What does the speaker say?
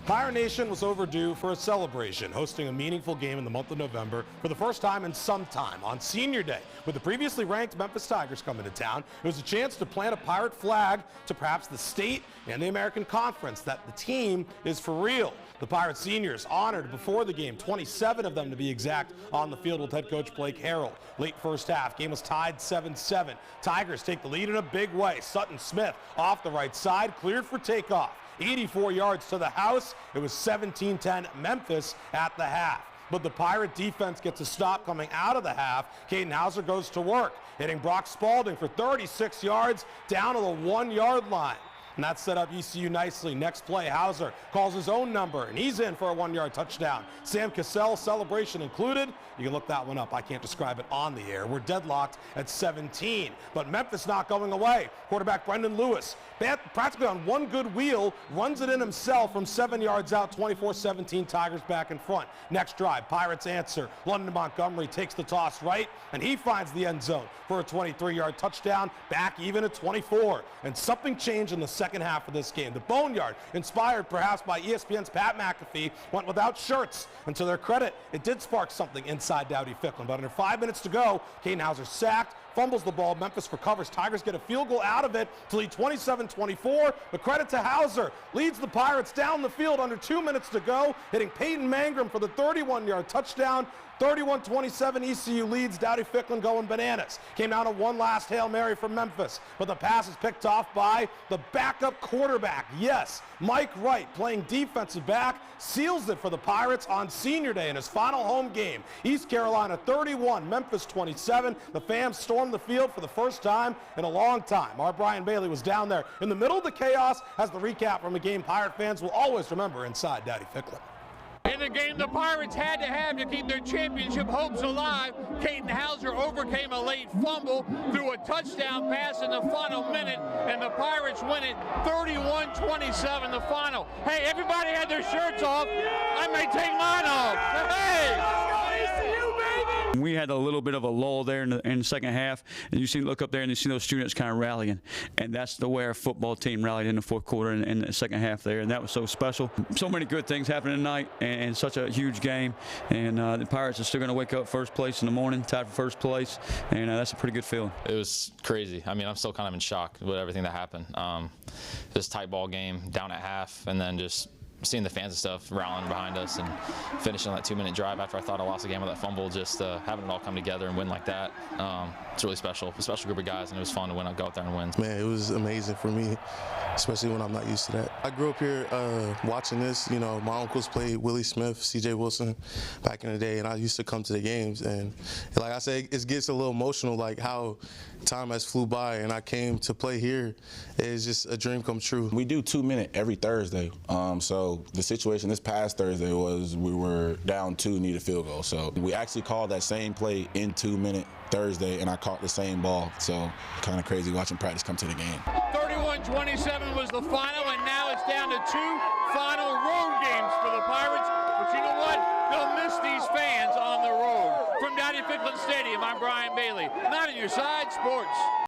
Pirate Nation was overdue for a celebration, hosting a meaningful game in the month of November for the first time in some time on Senior Day. With the previously ranked Memphis Tigers coming to town, it was a chance to plant a Pirate flag to perhaps the state and the American Conference that the team is for real. The Pirate seniors honored before the game, 27 of them to be exact, on the field with head coach Blake Harrell. Late first half, game was tied 7-7. Tigers take the lead in a big way. Sutton Smith off the right side, cleared for takeoff. 84 yards to the house. It was 17-10 Memphis at the half. But the Pirate defense gets a stop coming out of the half. Katin Houser goes to work, hitting Brock Spalding for 36 yards down to the 1-yard line. And that set up ECU nicely. Next play, Houser calls his own number, and he's in for a 1-yard touchdown. Sam Cassell celebration included. You can look that one up. I can't describe it on the air. We're deadlocked at 17. But Memphis not going away. Quarterback Brendan Lewis, practically on one good wheel, runs it in himself from 7 yards out, 24-17, Tigers back in front. Next drive, Pirates answer. London Montgomery takes the toss right, and he finds the end zone for a 23-yard touchdown, back even at 24. And something changed in the second half of this game. The Boneyard, inspired perhaps by ESPN's Pat McAfee, went without shirts. And to their credit, it did spark something inside Dowdy-Ficklin. But under 5 minutes to go, Katin Houser sacked, fumbles the ball, Memphis recovers. Tigers get a field goal out of it to lead 27-24. But credit to Houser, leads the Pirates down the field under 2 minutes to go, hitting Payton Mangrum for the 31-yard touchdown. 31-27 ECU leads. Dowdy-Ficklin going bananas. Came down to one last Hail Mary from Memphis, but the pass is picked off by the backup quarterback. Yes, Mike Wright, playing defensive back, seals it for the Pirates on Senior Day in his final home game. East Carolina 31, Memphis 27. The fans stormed the field for the first time in a long time. Our Brian Bailey was down there in the middle of the chaos as the recap from a game Pirate fans will always remember inside Dowdy-Ficklin. In the game the Pirates had to have to keep their championship hopes alive, Katin Houser overcame a late fumble, threw a touchdown pass in the final minute, and the Pirates win it 31-27 the final. Hey, everybody had their shirts off. I may take mine off. Hey! We had a little bit of a lull there in the second half, and you look up there and you see those students kind of rallying, and that's the way our football team rallied in the fourth quarter and in the second half there, and that was so special. So many good things happening tonight, and such a huge game, and the Pirates are still going to wake up first place in the morning, tied for first place, and that's a pretty good feeling. It was crazy. I mean, I'm still kind of in shock with everything that happened. This tight ball game, down at half, and then just seeing the fans and stuff rallying behind us and finishing on that 2-minute drive after I thought I lost the game with that fumble, just having it all come together and win like that, it's really special. A special group of guys, and it was fun to go out there and win. Man, it was amazing for me, especially when I'm not used to that. I grew up here watching this. You know, my uncles played Willie Smith, C.J. Wilson back in the day, and I used to come to the games. And like I said, it gets a little emotional, like how time has flew by, and I came to play here. It's just a dream come true. We do 2-minute every Thursday. So the situation this past Thursday was we were down 2, need a field goal. So we actually called that same play in 2-minute Thursday, and I caught the same ball. So kind of crazy watching practice come to the game. 31-27 was the final, and now it's down to 2 final road games for the Pirates. But you know what? They'll miss these fans on the road. From Dowdy-Ficklin Stadium, I'm Brian Bailey. Not on your side, sports.